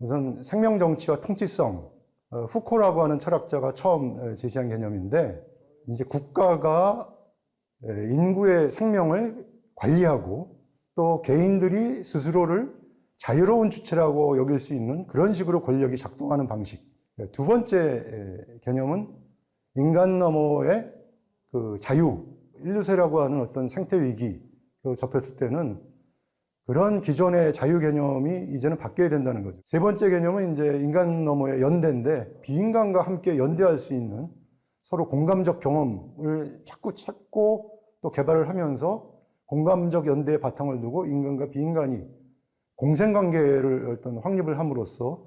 우선 생명 정치와 통치성, 후코라고 하는 철학자가 처음 제시한 개념인데, 이제 국가가 인구의 생명을 관리하고 또 개인들이 스스로를 자유로운 주체라고 여길 수 있는 그런 식으로 권력이 작동하는 방식. 두 번째 개념은 인간 너머의 그 자유, 인류세라고 하는 어떤 생태 위기로 접했을 때는 그런 기존의 자유 개념이 이제는 바뀌어야 된다는 거죠. 세 번째 개념은 이제 인간 너머의 연대인데, 비인간과 함께 연대할 수 있는 서로 공감적 경험을 자꾸 찾고 또 개발을 하면서 공감적 연대의 바탕을 두고 인간과 비인간이 공생관계를 어떤 확립을 함으로써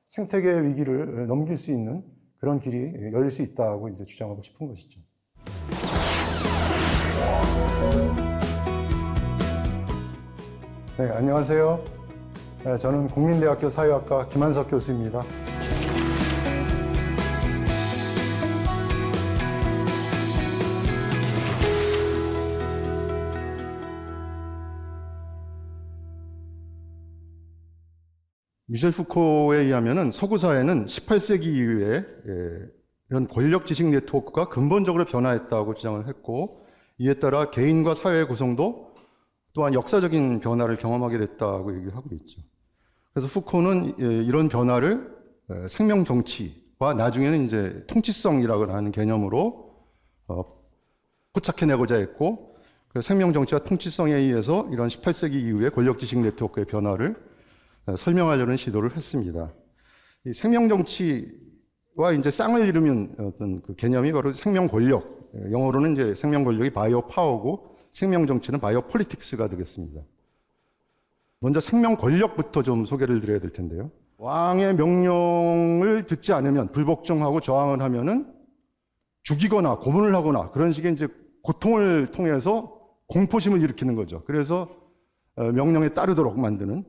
생태계 위기를 넘길 수 있는 그런 길이 열릴 수 있다고 이제 주장하고 싶은 것이죠. 네, 안녕하세요. 저는 국민대학교 사회학과 김한석 교수입니다. 미셸 푸코에 의하면 서구 사회는 18세기 이후에 이런 권력 지식 네트워크가 근본적으로 변화했다고 주장을 했고, 이에 따라 개인과 사회의 구성도 또한 역사적인 변화를 경험하게 됐다고 얘기를 하고 있죠. 그래서 푸코는 이런 변화를 생명 정치와 나중에는 이제 통치성이라고 하는 개념으로 포착해내고자 했고, 그 생명 정치와 통치성에 의해서 이런 18세기 이후의 권력 지식 네트워크의 변화를 설명하려는 시도를 했습니다. 이 생명 정치와 이제 쌍을 이루면 어떤 그 개념이 바로 생명 권력, 영어로는 이제 생명 권력이 바이오 파워고 생명 정치는 바이오 폴리틱스가 되겠습니다. 먼저 생명 권력부터 좀 소개를 드려야 될 텐데요. 왕의 명령을 듣지 않으면, 불복종하고 저항을 하면은 죽이거나 고문을 하거나 그런 식의 이제 고통을 통해서 공포심을 일으키는 거죠. 그래서 명령에 따르도록 만드는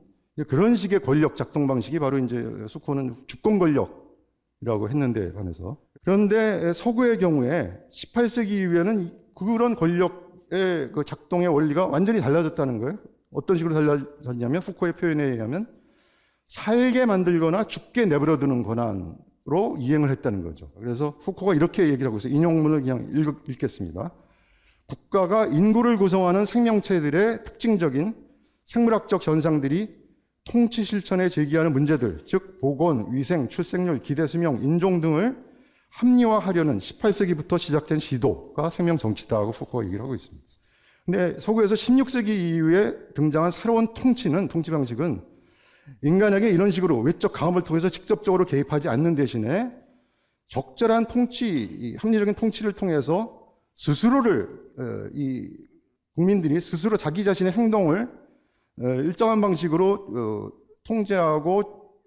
그런 식의 권력 작동 방식이 바로 이제 푸코는 주권 권력이라고 했는데 반해서. 그런데 서구의 경우에 18세기 이후에는 그런 권력의 그 작동의 원리가 완전히 달라졌다는 거예요. 어떤 식으로 달라졌냐면, 푸코의 표현에 의하면 살게 만들거나 죽게 내버려두는 권한으로 이행을 했다는 거죠. 그래서 푸코가 이렇게 얘기를 하고 있어요. 인용문을 그냥 읽겠습니다. 국가가 인구를 구성하는 생명체들의 특징적인 생물학적 현상들이 통치 실천에 제기하는 문제들, 즉 보건, 위생, 출생률, 기대 수명, 인종 등을 합리화하려는 18세기부터 시작된 시도가 생명 정치다고 푸코가 얘기를 하고 있습니다. 근데 서구에서 16세기 이후에 등장한 새로운 통치 방식은 인간에게 이런 식으로 외적 강압을 통해서 직접적으로 개입하지 않는 대신에 적절한 통치, 합리적인 통치를 통해서 스스로를, 이 국민들이 스스로 자기 자신의 행동을 일정한 방식으로 통제하고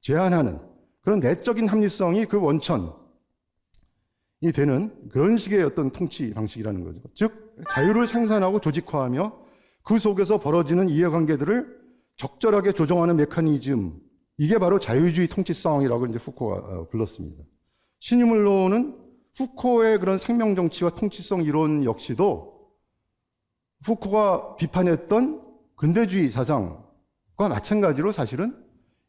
제한하는 그런 내적인 합리성이 그 원천이 되는 그런 식의 어떤 통치 방식이라는 거죠. 즉, 자유를 생산하고 조직화하며 그 속에서 벌어지는 이해관계들을 적절하게 조정하는 메커니즘, 이게 바로 자유주의 통치성이라고 이제 푸코가 불렀습니다. 신유물론은 푸코의 그런 생명정치와 통치성 이론 역시도 푸코가 비판했던 근대주의 사상과 마찬가지로 사실은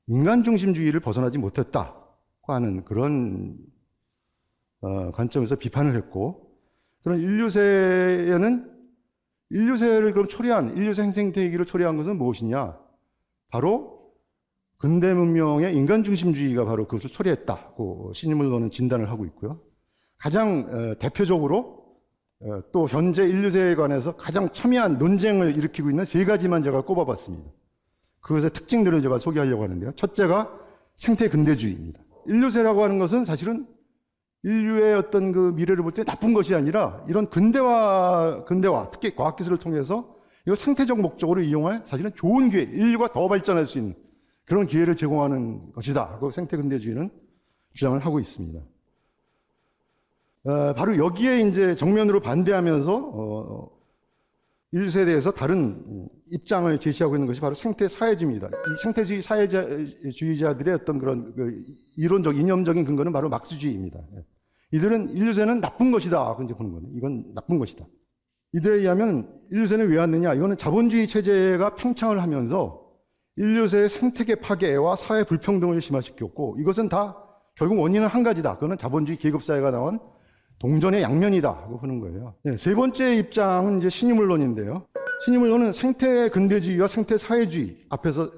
인간중심주의를 벗어나지 못했다고 하는 그런 관점에서 비판을 했고, 그런 인류세를 그럼 초래한, 인류세 생태계를 초래한 것은 무엇이냐? 바로 근대 문명의 인간중심주의가 바로 그것을 초래했다고 신유물론은 진단을 하고 있고요. 가장 대표적으로 또 현재 인류세에 관해서 가장 첨예한 논쟁을 일으키고 있는 세 가지만 제가 꼽아봤습니다. 그것의 특징들을 제가 소개하려고 하는데요. 첫째가 생태 근대주의입니다. 인류세라고 하는 것은 사실은 인류의 어떤 그 미래를 볼 때 나쁜 것이 아니라 이런 근대화, 특히 과학기술을 통해서 이걸 생태적 목적으로 이용할 사실은 좋은 기회, 인류가 더 발전할 수 있는 그런 기회를 제공하는 것이다. 그 생태 근대주의는 주장을 하고 있습니다. 바로 여기에 이제 정면으로 반대하면서 인류세에 대해서 다른 입장을 제시하고 있는 것이 바로 생태 사회주의입니다. 이 생태주의 사회주의자들의 어떤 그런 그 이론적, 이념적인 근거는 바로 막스주의입니다. 이들은 인류세는 나쁜 것이다. 이제 보는 거예요. 이건 나쁜 것이다. 이들에 의하면 인류세는 왜 왔느냐? 이거는 자본주의 체제가 팽창을 하면서 인류세의 생태계 파괴와 사회 불평등을 심화시켰고 이것은 다 결국 원인은 한 가지다. 그거는 자본주의 계급사회가 나온 동전의 양면이다 하고 하는 거예요. 네, 세 번째 입장은 이제 신유물론인데요. 신유물론은 생태 근대주의와 생태 사회주의 앞에서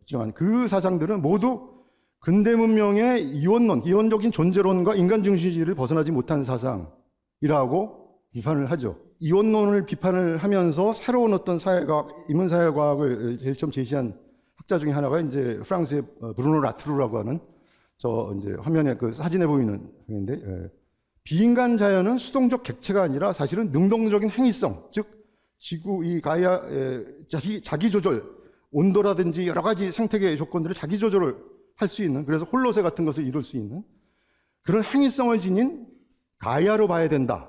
지만 그 사상들은 모두 근대 문명의 이원론, 이원적인 존재론과 인간 중심주의를 벗어나지 못한 사상이라고 비판을 하죠. 이원론을 비판을 하면서 새로운 어떤 사회과학, 인문사회과학을 제일 처음 제시한 학자 중에 하나가 이제 프랑스의 브루노 라트루라고 하는 저 이제 화면에 그 사진에 보이는 인데 비인간 자연은 수동적 객체가 아니라 사실은 능동적인 행위성, 즉 지구 이 가이아의 자기 조절, 온도라든지 여러 가지 생태계 조건들을 자기 조절을 할 수 있는, 그래서 홀로세 같은 것을 이룰 수 있는 그런 행위성을 지닌 가이아로 봐야 된다고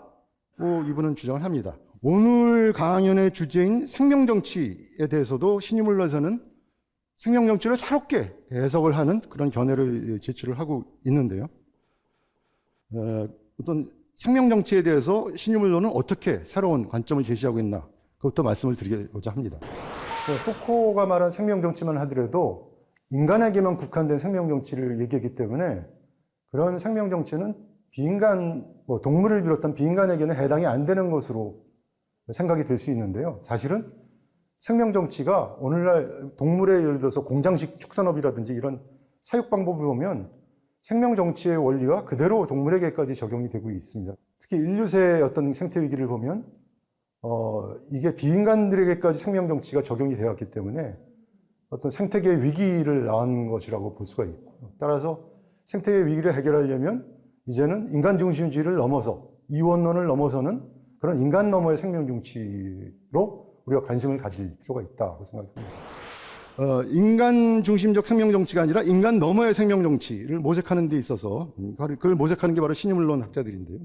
이분은 주장을 합니다. 오늘 강연의 주제인 생명정치에 대해서도 신유물론에서는 생명정치를 새롭게 해석을 하는 그런 견해를 제출을 하고 있는데요. 어떤 생명정치에 대해서 신유물론은 어떻게 새로운 관점을 제시하고 있나, 그것도 말씀을 드리고자 합니다. 푸코가 말한 생명정치만 하더라도 인간에게만 국한된 생명정치를 얘기했기 때문에 그런 생명정치는 비인간, 동물을 비롯한 비인간에게는 해당이 안 되는 것으로 생각이 될 수 있는데요. 사실은 생명정치가 오늘날 동물의 예를 들어서 공장식 축산업이라든지 이런 사육 방법을 보면 생명정치의 원리가 그대로 동물에게까지 적용이 되고 있습니다. 특히 인류세의 어떤 생태위기를 보면 이게 비인간들에게까지 생명정치가 적용이 되었기 때문에 어떤 생태계 위기를 낳은 것이라고 볼 수가 있고, 따라서 생태계 위기를 해결하려면 이제는 인간 중심주의를 넘어서 이원론을 넘어서는 그런 인간 너머의 생명정치로 우리가 관심을 가질 필요가 있다고 생각합니다. 인간 중심적 생명정치가 아니라 인간 너머의 생명정치를 모색하는 데 있어서 그걸 모색하는 게 바로 신유물론 학자들인데요.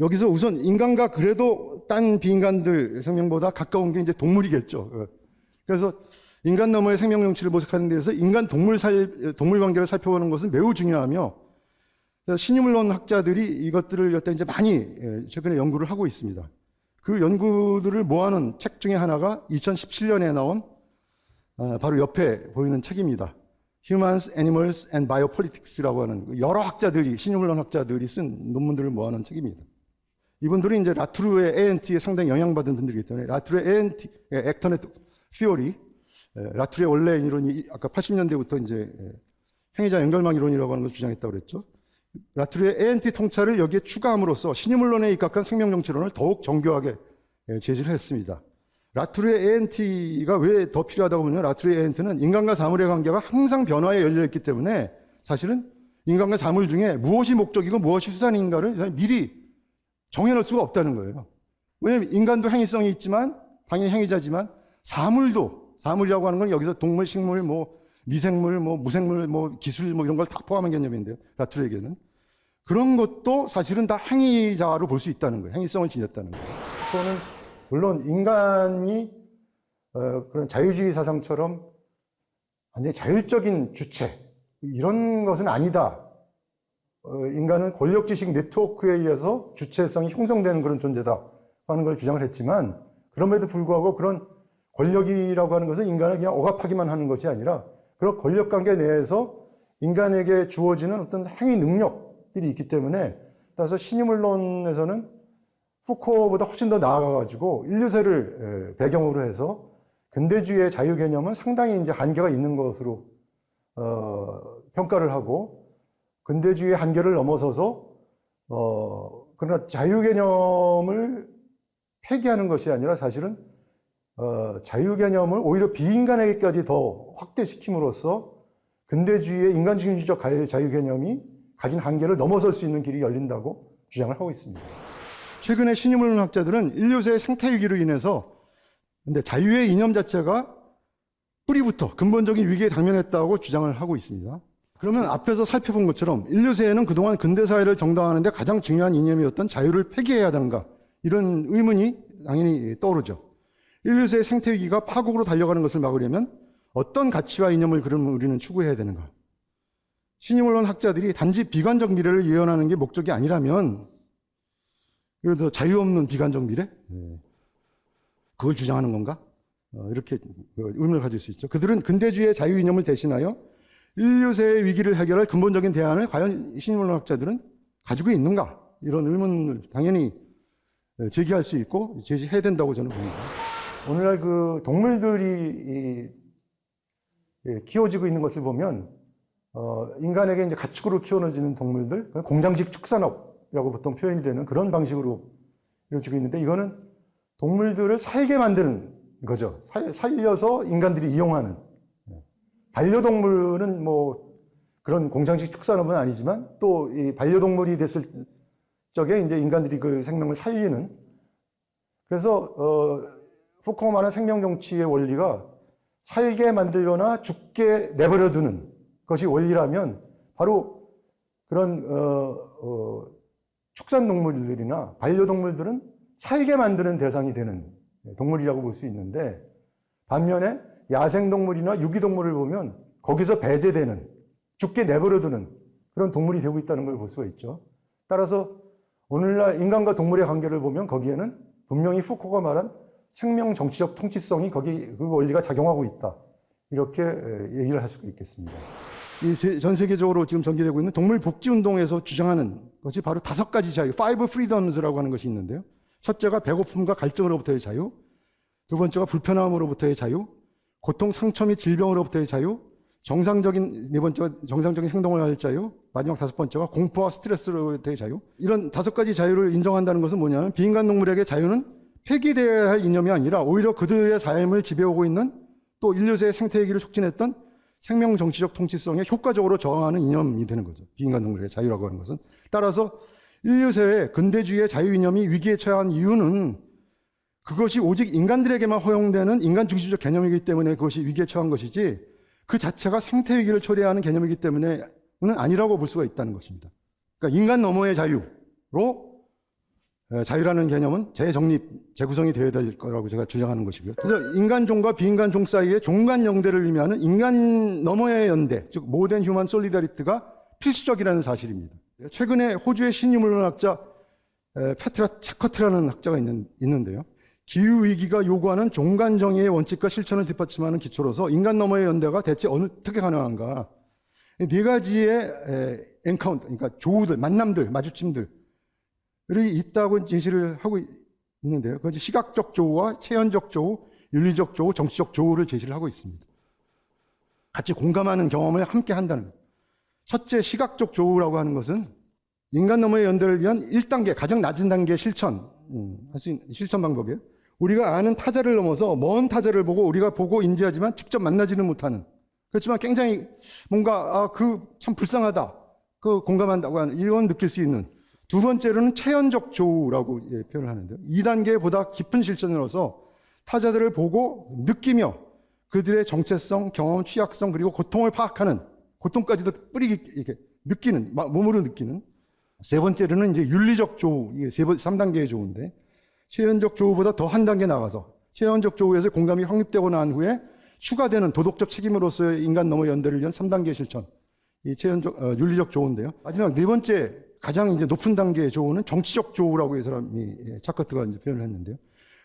여기서 우선 인간과 그래도 딴 비인간들 생명보다 가까운 게 이제 동물이겠죠. 그래서 인간 너머의 생명정치를 모색하는 데서 인간 동물 관계를 살펴보는 것은 매우 중요하며, 신유물론 학자들이 이것들을 여태 이제 많이 최근에 연구를 하고 있습니다. 그 연구들을 모아놓은 책 중에 하나가 2017년에 나온 바로 옆에 보이는 책입니다. Humans, Animals and Biopolitics라고 하는 여러 학자들이, 신유물론 학자들이 쓴 논문들을 모아놓은 책입니다. 이분들은 이제 라트루의 ANT에 상당히 영향받은 분들이기 때문에 라트루의 ANT, 액터넷 티오리, 라트루의 원래 이론이 아까 80년대부터 이제 행위자 연결망 이론이라고 하는 것을 주장했다고 그랬죠. 라트루의 ANT 통찰을 여기에 추가함으로써 신유물론에 입각한 생명정치론을 더욱 정교하게 제시를 했습니다. 라트루의 ANT가 왜 더 필요하다고 보면, 라트루의 ANT는 인간과 사물의 관계가 항상 변화에 열려있기 때문에 사실은 인간과 사물 중에 무엇이 목적이고 무엇이 수단인가를 미리 정해놓을 수가 없다는 거예요. 왜냐하면 인간도 행위성이 있지만 당연히 행위자지만 사물이라고 하는 건 여기서 동물, 식물, 미생물, 무생물, 기술 이런 걸 다 포함한 개념인데요. 라트루에게는 그런 것도 사실은 다 행위자로 볼 수 있다는 거예요. 행위성을 지녔다는 거예요. 또는 물론 인간이 그런 자유주의 사상처럼 완전히 자율적인 주체 이런 것은 아니다. 인간은 권력지식 네트워크에 의해서 주체성이 형성되는 그런 존재다 하는 걸 주장을 했지만, 그럼에도 불구하고 그런 권력이라고 하는 것은 인간을 그냥 억압하기만 하는 것이 아니라 그런 권력관계 내에서 인간에게 주어지는 어떤 행위 능력들이 있기 때문에, 따라서 신유물론에서는 푸코보다 훨씬 더 나아가가지고 인류세를 배경으로 해서 근대주의의 자유 개념은 상당히 이제 한계가 있는 것으로 평가를 하고, 근대주의의 한계를 넘어서서 그러나 자유 개념을 폐기하는 것이 아니라 사실은 자유 개념을 오히려 비인간에게까지 더 확대시킴으로써 근대주의의 인간중심적 자유 개념이 가진 한계를 넘어설 수 있는 길이 열린다고 주장을 하고 있습니다. 최근에 신유물론 학자들은 인류세의 생태 위기로 인해서 근데 자유의 이념 자체가 뿌리부터 근본적인 위기에 당면했다고 주장을 하고 있습니다. 그러면 앞에서 살펴본 것처럼 인류세에는 그동안 근대사회를 정당화하는 데 가장 중요한 이념이었던 자유를 폐기해야 하는가, 이런 의문이 당연히 떠오르죠. 인류세의 생태 위기가 파국으로 달려가는 것을 막으려면 어떤 가치와 이념을 그러면 우리는 추구해야 되는가? 신유물론 학자들이 단지 비관적 미래를 예언하는 게 목적이 아니라면, 그래도 자유 없는 비관적 미래? 그걸 주장하는 건가? 이렇게 의문을 가질 수 있죠. 그들은 근대주의의 자유 이념을 대신하여 인류세의 위기를 해결할 근본적인 대안을 과연 신인문학자들은 가지고 있는가? 이런 의문을 당연히 제기할 수 있고 제시해야 된다고 저는 봅니다. 오늘날 그 동물들이 키워지고 있는 것을 보면 인간에게 이제 가축으로 키워지는 동물들, 공장식 축산업이라고 보통 표현이 되는 그런 방식으로 이루어지고 있는데 이거는 동물들을 살게 만드는 거죠. 살려서 인간들이 이용하는. 반려동물은 뭐 그런 공장식 축산업은 아니지만 또 이 반려동물이 됐을 적에 이제 인간들이 그 생명을 살리는. 그래서 푸코가 말한 생명정치의 원리가 살게 만들거나 죽게 내버려두는 것이 원리라면 바로 그런 축산동물들이나 반려동물들은 살게 만드는 대상이 되는 동물이라고 볼 수 있는데 반면에 야생동물이나 유기동물을 보면 거기서 배제되는 죽게 내버려두는 그런 동물이 되고 있다는 걸 볼 수가 있죠. 따라서 오늘날 인간과 동물의 관계를 보면 거기에는 분명히 푸코가 말한 생명 정치적 통치성이 거기 그 원리가 작용하고 있다. 이렇게 얘기를 할 수가 있겠습니다. 전 세계적으로 지금 전개되고 있는 동물 복지 운동에서 주장하는 것이 바로 5가지 자유, 5 freedoms라고 하는 것이 있는데요. 첫째가 배고픔과 갈증으로부터의 자유, 두 번째가 불편함으로부터의 자유, 고통, 상처 및 질병으로부터의 자유, 네 번째가 정상적인 행동을 할 자유, 마지막 5번째가 공포와 스트레스로부터의 자유. 이런 5가지 자유를 인정한다는 것은 뭐냐면 비인간 동물에게 자유는 폐기되어야 할 이념이 아니라 오히려 그들의 삶을 지배하고 있는 또 인류세의 생태위기를 촉진했던 생명 정치적 통치성에 효과적으로 저항하는 이념이 되는 거죠. 비인간 동물의 자유라고 하는 것은. 따라서 인류세의 근대주의의 자유 이념이 위기에 처한 이유는 그것이 오직 인간들에게만 허용되는 인간 중심적 개념이기 때문에 그것이 위기에 처한 것이지 그 자체가 생태위기를 초래하는 개념이기 때문에는 아니라고 볼 수가 있다는 것입니다. 그러니까 인간 너머의 자유로 자유라는 개념은 재정립, 재구성이 되어야 될 거라고 제가 주장하는 것이고요. 그래서 인간종과 비인간종 사이의 종간 연대를 의미하는 인간 너머의 연대, 즉 모던 휴먼 솔리다리티가 필수적이라는 사실입니다. 최근에 호주의 신인문학자 페트라 차커트라는 학자가 있는데요. 기후위기가 요구하는 종간정의의 원칙과 실천을 뒷받침하는 기초로서 인간 너머의 연대가 대체 어떻게 가능한가. 4가지의 엔카운터, 그러니까 조우들, 만남들, 마주침들 있다고 제시를 하고 있는데요. 그것이 시각적 조우와 체현적 조우, 윤리적 조우, 정치적 조우를 제시를 하고 있습니다. 같이 공감하는 경험을 함께 한다는 것. 첫째, 시각적 조우라고 하는 것은 인간 너머의 연대를 위한 1단계, 가장 낮은 단계의 실천, 할 수 있는 실천 방법이에요. 우리가 아는 타자를 넘어서 먼 타자를 보고 우리가 보고 인지하지만 직접 만나지는 못하는. 그렇지만 굉장히 뭔가 참 불쌍하다, 공감한다고 하는 이런 느낄 수 있는. 두 번째로는 체현적 조우라고 표현을 하는데요. 2단계보다 깊은 실천으로서 타자들을 보고 느끼며 그들의 정체성, 경험, 취약성 그리고 고통을 파악하는, 고통까지도 뿌리 깊게 느끼는, 몸으로 느끼는. 세 번째로는 이제 윤리적 조우, 이게 3단계의 조우인데 체현적 조우보다 더 한 단계 나가서 체현적 조우에서 공감이 확립되고 난 후에 추가되는 도덕적 책임으로서의 인간 너머 연대를 위한 3단계 실천. 이 윤리적 조우인데요. 마지막 4번째 가장 이제 높은 단계의 조우는 정치적 조우라고 이 사람이 차커트가 이제 표현을 했는데요.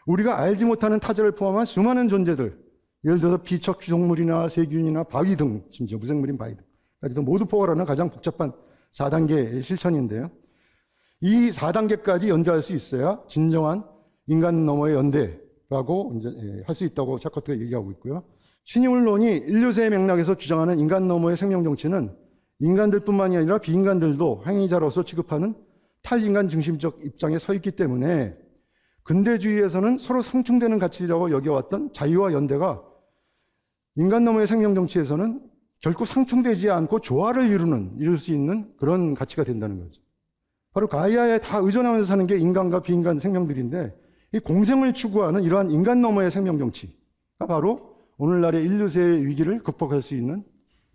우리가 알지 못하는 타자를 포함한 수많은 존재들, 예를 들어서 비척추동물이나 세균이나 바위 등, 심지어 무생물인 바위 등까지도 모두 포괄하는 가장 복잡한 4단계의 실천인데요. 이 4단계까지 연대할 수 있어야 진정한 인간 너머의 연대라고 이제 할 수 있다고 차커트가 얘기하고 있고요. 신인문론이 인류세의 맥락에서 주장하는 인간 너머의 생명 정치는 인간들뿐만이 아니라 비인간들도 행위자로서 취급하는 탈인간 중심적 입장에 서 있기 때문에 근대주의에서는 서로 상충되는 가치라고 여겨왔던 자유와 연대가 인간 너머의 생명 정치에서는 결코 상충되지 않고 조화를 이룰 수 있는 그런 가치가 된다는 거죠. 바로 가이아에 다 의존하면서 사는 게 인간과 비인간 생명들인데 이 공생을 추구하는 이러한 인간 너머의 생명 정치가 바로 오늘날의 인류세의 위기를 극복할 수 있는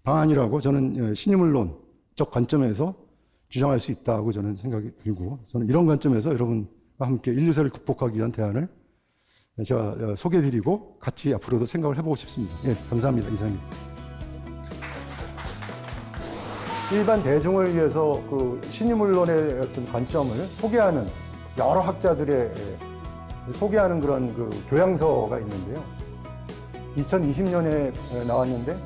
방안이라고 저는 신인문론적 관점에서 주장할 수 있다고 저는 생각이 들고 저는 이런 관점에서 여러분과 함께 인류세를 극복하기 위한 대안을 제가 소개해드리고 같이 앞으로도 생각을 해보고 싶습니다. 예, 감사합니다. 이상입니다. 일반 대중을 위해서 그 신인문론의 어떤 관점을 소개하는 여러 학자들의 소개하는 그런 그 교양서가 있는데요. 2020년에 나왔는데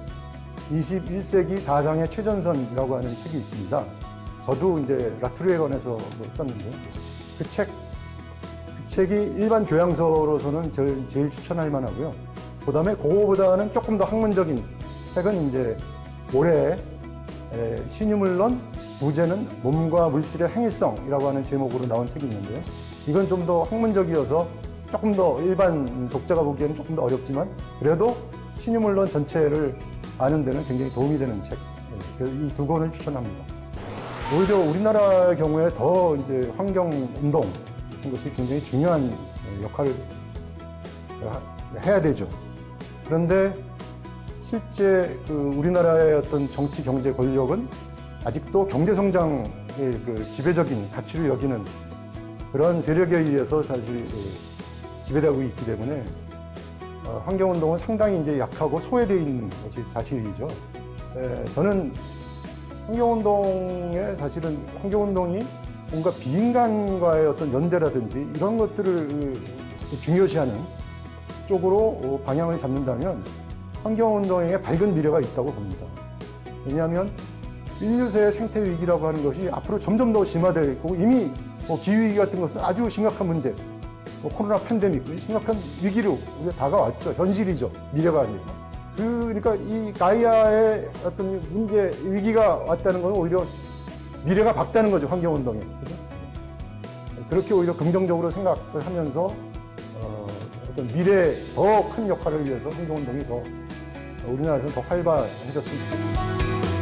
21세기 사상의 최전선이라고 하는 책이 있습니다. 저도 이제 라투르에 관해서 썼는데 그 책이 일반 교양서로서는 제일 추천할 만하고요. 그다음에 그거보다는 조금 더 학문적인 책은 이제 올해 신유물론 부재는 몸과 물질의 행위성이라고 하는 제목으로 나온 책이 있는데요. 이건 좀 더 학문적이어서 조금 더 일반 독자가 보기에는 조금 더 어렵지만 그래도 신유물론 전체를 아는 데는 굉장히 도움이 되는 책. 이 두 권을 추천합니다. 오히려 우리나라의 경우에 더 이제 환경운동 같은 것이 굉장히 중요한 역할을 해야 되죠. 그런데 실제 우리나라의 어떤 정치 경제 권력은 아직도 경제 성장의 지배적인 가치로 여기는 그런 세력에 의해서 사실 지배되고 있기 때문에 환경운동은 상당히 이제 약하고 소외되어 있는 것이 사실이죠. 저는 사실은 환경운동이 뭔가 비인간과의 어떤 연대라든지 이런 것들을 중요시하는 쪽으로 방향을 잡는다면 환경운동에 밝은 미래가 있다고 봅니다. 왜냐하면 인류세의 생태 위기라고 하는 것이 앞으로 점점 더 심화될 있고 이미 기후위기 같은 것은 아주 심각한 문제, 코로나 팬데믹, 심각한 위기로 우리가 다가왔죠. 현실이죠. 미래가 아니라. 그러니까 이 가이아의 어떤 문제, 위기가 왔다는 건 오히려 미래가 밝다는 거죠. 환경운동에. 그죠? 그렇게 오히려 긍정적으로 생각을 하면서 어떤 미래에 더 큰 역할을 위해서 환경운동이 더 우리나라에서 더 활발해졌으면 좋겠습니다.